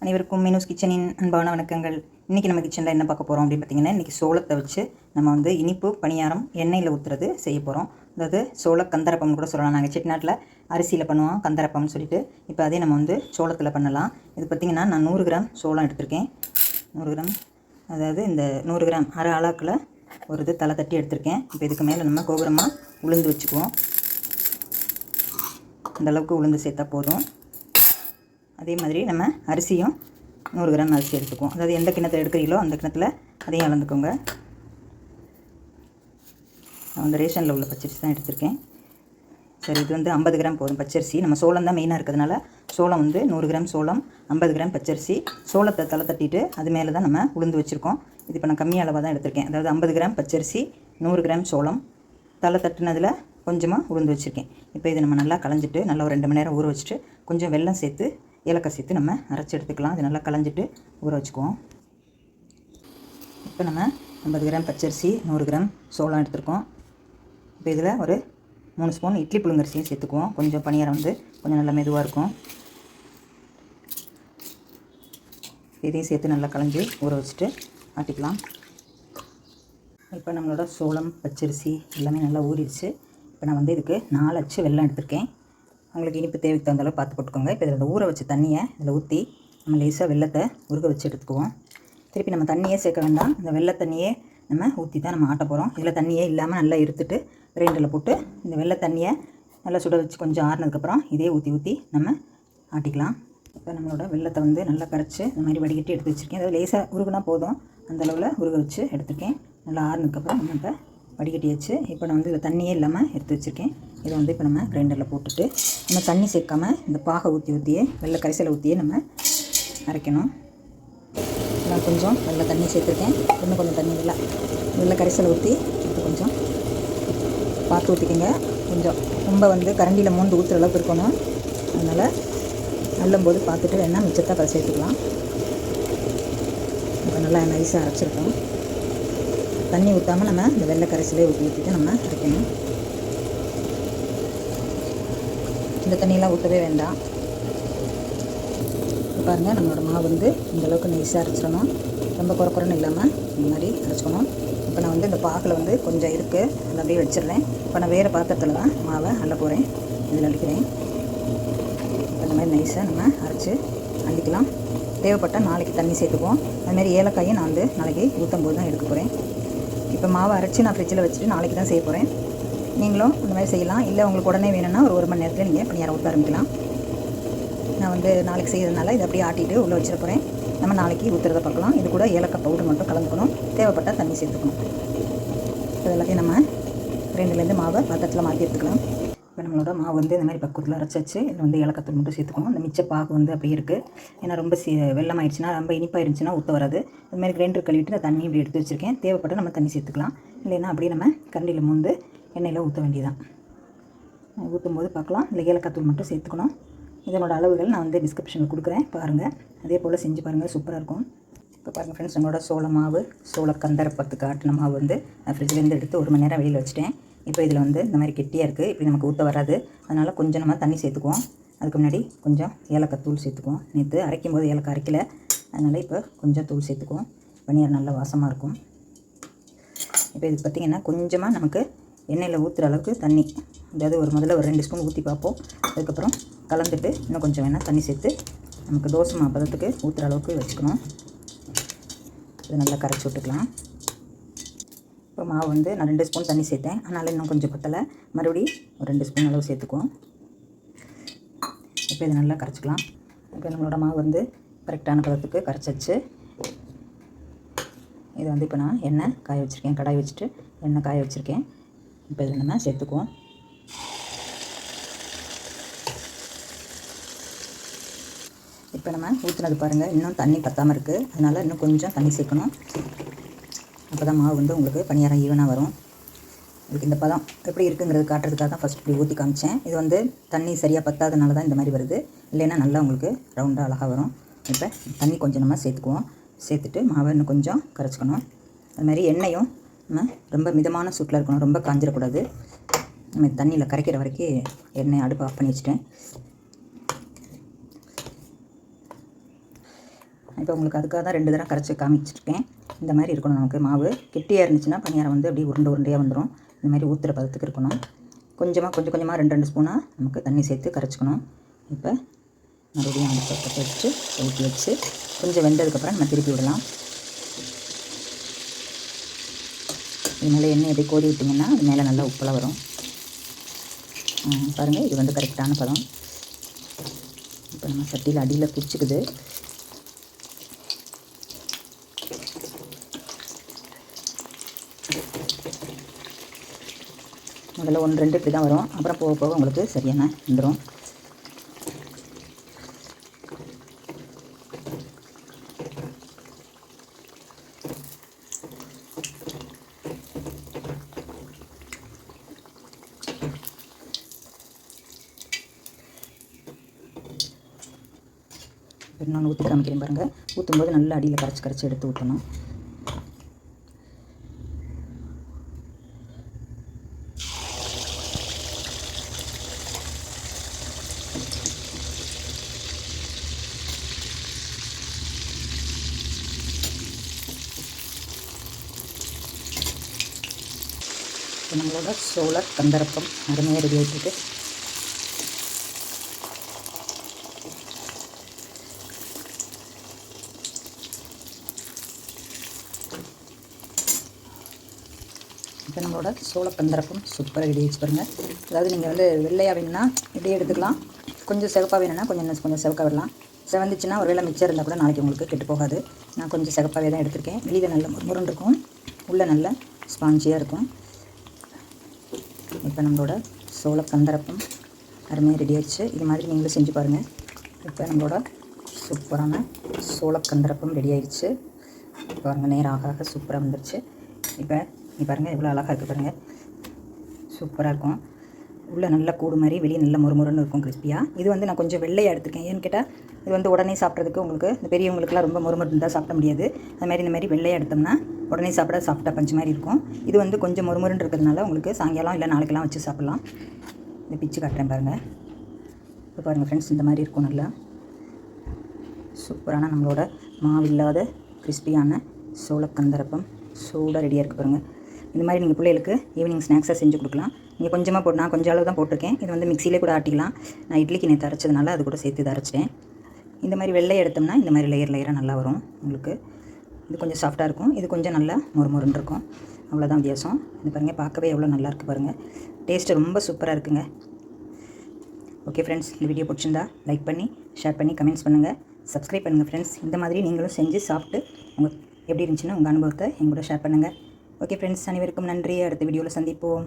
அனைவருக்கும் மீனூஸ் கிச்சனின் அன்பான வணக்கங்கள். இன்றைக்கி நம்ம கிச்சனில் என்ன பார்க்க போகிறோம் அப்படின்னு பார்த்திங்கன்னா, இன்றைக்கி சோளத்தை வச்சு நம்ம வந்து இனிப்பு பணியாரம் எண்ணெயில் ஊற்றுறது செய்ய போகிறோம். அதாவது சோள கந்தரப்பம்னு கூட சொல்லலாம். நாங்கள் செட்டிநாட்டில் அரிசியில் பண்ணுவோம் கந்தரப்பம்னு சொல்லிட்டு. இப்போ அதே நம்ம வந்து சோளத்தில் பண்ணலாம். இது பார்த்திங்கன்னா நான் 100 கிராம் சோளம் எடுத்திருக்கேன். 100 கிராம், அதாவது இந்த 100 கிராம் அரை ஆளாக்கில் ஒரு இது தலை தட்டி எடுத்திருக்கேன். இப்போ இதுக்கு மேலே நம்ம கோபுரமாக உளுந்து வச்சுக்குவோம். அந்தளவுக்கு உளுந்து சேர்த்தா போதும். அதே மாதிரி நம்ம அரிசியும் 100 கிராம் அரிசி எடுத்துக்குவோம். அதாவது எந்த கிண்ணத்தில் எடுக்கிறீங்களோ அந்த கிண்ணத்தில் அதையும் அளந்துக்கோங்க. நான் வந்து ரேஷனில் உள்ள பச்சரிசி தான் எடுத்திருக்கேன். சரி, இது வந்து 50 கிராம் போதும் பச்சரிசி. நம்ம சோளம் தான் மெயினாக இருக்கிறதுனால சோளம் வந்து 100 கிராம் சோளம், 50 கிராம் பச்சரிசி. சோளத்தை தலை தட்டிட்டு அது மேலே தான் நம்ம உளுந்து வச்சுருக்கோம். இது இப்போ நான் கம்மி அளவாக தான் எடுத்திருக்கேன். அதாவது 50 கிராம் பச்சரிசி, 100 கிராம் சோளம், தலை தட்டினதில் கொஞ்சமாக உளுந்து வச்சுருக்கேன். இப்போ இதை நம்ம நல்லா களைஞ்சிட்டு நல்லா ஒரு 2 மணி நேரம் ஊற வச்சுட்டு கொஞ்சம் வெல்லம் சேர்த்து ஏலக்காய் சேர்த்து நம்ம அரைச்சி எடுத்துக்கலாம். இது நல்லா களைஞ்சிட்டு ஊற வச்சுக்குவோம். இப்போ நம்ம 50 கிராம் பச்சரிசி, 100 கிராம் சோளம் எடுத்துருக்கோம். இப்போ இதில் ஒரு 3 ஸ்பூன் இட்லி புழுங்கரிசியும் சேர்த்துக்குவோம். கொஞ்சம் பணியாரம் வந்து கொஞ்சம் நல்லா மெதுவாக இருக்கும். இதையும் சேர்த்து நல்லா களைஞ்சி ஊற வச்சுட்டு ஆட்டிக்கலாம். இப்போ நம்மளோட சோளம் பச்சரிசி எல்லாமே நல்லா ஊறிடுச்சு. இப்போ நான் வந்து இதுக்கு 4 அச்சு வெல்லம் எடுத்திருக்கேன். உங்களுக்கு இனிப்பு தேவைக்கு தகுந்தளவு பார்த்து போட்டுக்கோங்க. இப்போ இதில் ஊற வச்ச தண்ணியை இதில் ஊற்றி நம்ம லேசாக வெல்லத்தை உருக வச்சு எடுத்துக்குவோம். திருப்பி நம்ம தண்ணியே சேர்க்க வேண்டாம். இந்த வெள்ளை தண்ணியே நம்ம ஊற்றி தான் நம்ம ஆட்ட போகிறோம். இதில் தண்ணியே இல்லாமல் நல்லா இருத்துட்டு கிரைண்டரில் போட்டு இந்த வெள்ளை தண்ணியை நல்லா சுட வச்சு கொஞ்சம் ஆறுனதுக்கப்புறம் இதே ஊற்றி நம்ம ஆட்டிக்கலாம். இப்போ நம்மளோட வெள்ளத்தை வந்து நல்லா கரைச்சி இந்த மாதிரி வடிகட்டி எடுத்து வச்சுருக்கேன். அதாவது லேசாக உருகுனா போதும், அந்தளவில் உருக வச்சு எடுத்துருக்கேன். நல்லா ஆறுனதுக்கப்புறம் நம்ம இப்போ வடிகட்டியாச்சு. இப்போ நான் வந்து இதில் தண்ணியே இல்லாமல் எடுத்து வச்சுருக்கேன். இதை வந்து இப்போ நம்ம கிரைண்டரில் போட்டுட்டு நம்ம தண்ணி சேர்க்காமல் இந்த பாகை ஊற்றியே வெள்ளை கரைசலை ஊற்றியே நம்ம அரைக்கணும். நான் கொஞ்சம் வெள்ளை தண்ணி சேர்த்துருக்கேன். இன்னும் கொஞ்சம் தண்ணி வெள்ளை கரைசலை ஊற்றி கொஞ்சம் பார்த்து ஊற்றிக்கோங்க. கொஞ்சம் ரொம்ப வந்து கரண்டியில் மோந்து ஊற்றுற அளவுக்கு இருக்கணும். அதனால் அள்ளும்போது பார்த்துட்டு வேணால் மிச்சத்தை அதை சேர்த்துக்கலாம். இப்போ நல்லா நைஸாக அரைச்சிருக்கோம். தண்ணி ஊற்றாமல் நம்ம இந்த வெள்ளை கரைசலே ஊற்றிட்டு நம்ம அரைக்கணும். இந்த தண்ணியெல்லாம் ஊற்றவே வேண்டாம். பாருங்கள், நம்மளோட மாவு வந்து இந்தளவுக்கு நைஸாக அரைச்சிடணும். ரொம்ப குறைன்னு இல்லாமல் இந்த மாதிரி அரைச்சிக்கணும். இப்போ நான் வந்து இந்த பாகில் வந்து கொஞ்சம் இருக்குது, அதை அப்படியே வச்சிடுறேன். இப்போ நான் வேறு பாத்திரத்தில் தான் மாவை அள்ள போகிறேன். இதில் அள்ளிக்கிறேன். இந்த மாதிரி நைஸாக நம்ம அரைச்சி அள்ளிக்கலாம். தேவைப்பட்டால் நாளைக்கு தண்ணி சேர்த்துக்குவோம். அதுமாதிரி ஏலக்காயும் நான் வந்து நாளைக்கு ஊற்றும் போது தான் எடுக்க போகிறேன். இப்போ மாவை அரைச்சி நான் ஃப்ரிட்ஜில் வச்சுட்டு நாளைக்கு தான் செய்ய போகிறேன். நீங்களும் இந்த மாதிரி செய்யலாம். இல்லை உங்களுக்கு உடனே வேணும்னா ஒரு மணி நேரத்தில் நீங்கள் பணியாரம் ஊற்ற ஆரம்பிக்கலாம். நான் வந்து நாளைக்கு செய்கிறதுனால இதை அப்படியே ஆட்டிட்டு உள்ளே வச்சிட போகிறேன். நம்ம நாளைக்கு ஊற்றுறத பார்க்கலாம். இது கூட ஏலக்காய் பவுடர் மட்டும் கலந்துக்கணும். தேவைப்பட்டால் தண்ணி சேர்த்துக்கணும். இப்போ எல்லாத்தையும் நம்ம கிரைண்டர்லேருந்து மாவை பாத்திரத்தில் மாற்றி எடுத்துக்கலாம். இப்போ நம்மளோட மாவு வந்து இந்த மாதிரி பக்குவத்தில் அரைச்சாச்சு. இதில் வந்து ஏலக்காய் மட்டும் சேர்த்துக்கணும். இந்த மிச்ச பாகு வந்து அப்படியே இருக்குது. ஏன்னா ரொம்ப வெள்ளம் ஆயிடுச்சுன்னா, ரொம்ப இனிப்பாக இருந்துச்சுன்னா ஊற்ற வராது. அதுமாதிரி கிரைண்டர் கழுவிட்டு நான் தண்ணி இப்படி எடுத்து வச்சுருக்கேன். தேவைப்பட்டால் நம்ம தண்ணி சேர்த்துக்கலாம். இல்லைன்னா அப்படியே நம்ம கரண்டியில் மூந்து எண்ணெயில் ஊற்ற வேண்டியதான். ஊற்றும்போது பார்க்கலாம். இல்லை ஏலக்காய் மட்டும் சேர்த்துக்கணும். இதனோட அளவுகள் நான் வந்து டிஸ்கிரிப்ஷனில் கொடுக்குறேன், பாருங்கள். அதே போல் செஞ்சு பாருங்கள், சூப்பராக இருக்கும். இப்போ பாருங்கள் ஃப்ரெண்ட்ஸ், நம்மளோட சோள மாவு சோள கந்தரப்பத்துக்கு ஆட்டின மாவு வந்து நான் ஃப்ரிட்ஜிலேருந்து எடுத்து 1 மணி நேரம் வெளியில் வச்சுட்டேன். இப்போ இதில் வந்து இந்த மாதிரி கெட்டியாக இருக்குது. இப்படி நமக்கு ஊற்ற வராது. அதனால் கொஞ்சம் நம்ம தண்ணி சேர்த்துக்குவோம். அதுக்கு முன்னாடி கொஞ்சம் ஏலக்காய் தூள் சேர்த்துக்குவோம். நேற்று அரைக்கும் போது ஏலக்காய் அரைக்கல, அதனால் இப்போ கொஞ்சம் தூள் சேர்த்துக்குவோம். பனியாரம் நல்லா வாசமாக இருக்கும். இப்போ இது பார்த்திங்கன்னா கொஞ்சமாக நமக்கு எண்ணெயில் ஊற்றுற அளவுக்கு தண்ணி, அதாவது முதல்ல ஒரு 2 ஸ்பூன் ஊற்றி பார்ப்போம். அதுக்கப்புறம் கலந்துட்டு இன்னும் கொஞ்சம் வேணால் தண்ணி சேர்த்து நமக்கு தோசை மாவு பதத்துக்கு ஊற்றுற அளவுக்கு வச்சுக்கணும். இது நல்லா கரைச்சி விட்டுக்கலாம். இப்போ மாவு வந்து நான் 2 ஸ்பூன் தண்ணி சேர்த்தேன், அதனால் இன்னும் கொஞ்சம் பத்தலை. மறுபடியும் ஒரு 2 ஸ்பூன் அளவு சேர்த்துக்குவோம். இப்போ இதை நல்லா கரைச்சிக்கலாம். இப்போ நம்மளோட மாவு வந்து கரெக்டான பதத்துக்கு கரைச்சாச்சு. இதை வந்து இப்போ நான் எண்ணெய் காய வச்சுருக்கேன். கடாய் வச்சுட்டு எண்ணெய் காய வச்சுருக்கேன். இப்போ இதில் நம்ம சேர்த்துக்குவோம். இப்போ நம்ம ஊற்றுனது பாருங்கள், இன்னும் தண்ணி பற்றாமல் இருக்குது. அதனால் இன்னும் கொஞ்சம் தண்ணி சேர்க்கணும். அப்போ தான் மாவு வந்து உங்களுக்கு பணியாரம் ஈவனாக வரும். இதுக்கு இந்த பதம் எப்படி இருக்குங்கிறது காட்டுறதுக்காக தான் ஃபஸ்ட் இப்படி ஊற்றி காமிச்சேன். இது வந்து தண்ணி சரியாக பற்றாதனால தான் இந்த மாதிரி வருது. இல்லைன்னா நல்லா உங்களுக்கு ரவுண்டாக அழகாக வரும். இப்போ தண்ணி கொஞ்சம் நம்ம சேர்த்துக்குவோம். சேர்த்துட்டு மாவை இன்னும் கொஞ்சம் கரைச்சிக்கணும். அதுமாதிரி எண்ணெயும் நம்ம ரொம்ப மிதமான சூட்டில் இருக்கணும், ரொம்ப காஞ்சிடக்கூடாது. நம்ம தண்ணியில் கரைக்கிற வரைக்கும் எண்ணெய் அடுப்பு ஆஃப் பண்ணி வச்சுட்டேன். இப்போ உங்களுக்கு அதுக்காக தான் 2 தடவை கரைச்சி காமிச்சிருக்கேன். இந்த மாதிரி இருக்கணும் நமக்கு மாவு. கெட்டியாக இருந்துச்சுன்னா பணியாரம் வந்து அப்படியே உருண்டையாக வந்துடும். இந்த மாதிரி ஊற்றுற பதத்துக்கு இருக்கணும். கொஞ்சம் கொஞ்சமாக 2 ஸ்பூனாக நமக்கு தண்ணி சேர்த்து கரைச்சிக்கணும். இப்போ மறுபடியும் அந்த பக்கத்தை வச்சு ஊற்றி வச்சு கொஞ்சம் வெந்ததுக்கப்புறம் நம்ம திருப்பி விடலாம். இது மேலே எண்ணெய் எப்படி கோதி விட்டிங்கன்னா அது மேலே நல்லா உப்பெல்லாம் வரும். பாருங்கள், இது வந்து கரெக்டான பதம். இப்போ நம்ம சட்டியில் அடியில் பிடிச்சிக்குது. முதல்ல 1-2 இப்படி தான் வரும். அப்புறம் போக போக உங்களுக்கு சரியான வந்துடும். இன்னொன்று ஊற்றி காமிக்கிறேன் பாருங்கள். ஊற்றும்போது நல்லா அடியில் கரைச்சி எடுத்து ஊற்றணும். இப்போ நம்மளோட சோள கந்தரப்பம் அருமையாக ரெடி ஆகிட்டு இருக்கு. இப்போ நம்மளோட சோளக்கந்தரப்பம் சூப்பராக ரெடி ஆகிடுச்சு பாருங்கள். அதாவது நீங்கள் வந்து வெள்ளையாக வேணுன்னா இப்படியே எடுத்துக்கலாம். கொஞ்சம் சிவப்பாக வேணும்னா கொஞ்சம் சிவக்காக விடலாம். செவந்துச்சுன்னா ஒரு வேளை மிச்சம் இருந்தால் கூட நாளைக்கு உங்களுக்கு கெட்டு போகாது. நான் கொஞ்சம் சிவப்பாகவே தான் எடுத்திருக்கேன். வெளியில் நல்ல முருன்னு இருக்கும், உள்ளே நல்ல ஸ்பாஞ்சியாக இருக்கும். இப்போ நம்மளோட சோளக்கந்தரப்பம் அருமையாக ரெடி ஆகிடுச்சு. இது மாதிரி நீங்களும் செஞ்சு பாருங்கள். இப்போ நம்மளோட சூப்பரான சோளக்கந்தரப்பம் ரெடி ஆகிடுச்சு. பாருங்கள், நேரம் ஆக சூப்பராக வந்துடுச்சு. இப்போ நீ பாருங்கள் எவ்வளோ அழகாக இருக்குது பாருங்கள். சூப்பராக இருக்கும். உள்ளே நல்ல கூடு மாதிரி, வெளியே நல்ல முறுமுறுன்னு இருக்கும் கிறிஸ்பியாக. இது வந்து நான் கொஞ்சம் வெள்ளையாக எடுத்துருக்கேன். ஏன்னு கேட்டால் இது வந்து உடனே சாப்பிட்றதுக்கு உங்களுக்கு இந்த பெரியவங்களுக்குலாம் ரொம்ப முறுமுறு இருந்தால் சாப்பிட முடியாது. அதுமாதிரி இந்த மாதிரி வெள்ளையாக எடுத்தோம்னா உடனே சாப்பிட்டா பஞ்சு மாதிரி இருக்கும். இது வந்து கொஞ்சம் முறுமுறுன்னு இருக்கிறதுனால உங்களுக்கு சாயங்காலம் இல்லை நாளைக்கெல்லாம் வச்சு சாப்பிட்லாம். இந்த பிச்சு காட்டுறேன் பாருங்கள். இப்போ பாருங்கள் ஃப்ரெண்ட்ஸ், இந்த மாதிரி இருக்கும். நல்லா சூப்பரான நம்மளோட மாவில்லாத கிறிஸ்பியான சோளக்கந்தரப்பம் சூடாக ரெடியாக இருக்குது பாருங்கள். இந்த மாதிரி நீங்கள் பிள்ளைகளுக்கு ஈவினிங் ஸ்நாக்ஸாக செஞ்சு கொடுக்கலாம். நீங்கள் கொஞ்சமாக போட்டு, நான் கொஞ்சம் அளவு தான் போட்டிருக்கேன். இது வந்து மிக்சியிலே கூட ஆட்டிக்கலாம். நான் இட்லிக்கு நேற்று அரைச்சதுனால அது கூட சேர்த்து அரைச்சிட்டேன். இந்த மாதிரி வெள்ளை எடுத்தோம்னா இந்த மாதிரி லேயராக நல்லா வரும் உங்களுக்கு. இது கொஞ்சம் சாஃப்டாக இருக்கும், இது கொஞ்சம் நல்லா முறுமுறுன்னு இருக்கும். அவ்வளோதான் வித்தியாசம். இது பாருங்கள், பார்க்கவே எவ்வளோ நல்லா இருக்குது பாருங்கள். டேஸ்ட்டு ரொம்ப சூப்பராக இருக்குங்க. ஓகே ஃப்ரெண்ட்ஸ், இந்த வீடியோ பிடிச்சிருந்தா லைக் பண்ணி ஷேர் பண்ணி கமெண்ட்ஸ் பண்ணுங்கள், சப்ஸ்கிரைப் பண்ணுங்கள் ஃப்ரெண்ட்ஸ். இந்த மாதிரி நீங்களும் செஞ்சு சாப்பிட்டு உங்களுக்கு எப்படி இருந்துச்சுன்னா உங்கள் அனுபவத்தை என் கூட ஷேர் பண்ணுங்கள். ஓகே ஃப்ரெண்ட்ஸ், அனைவருக்கும் நன்றி. அடுத்த வீடியோவில் சந்திப்போம்.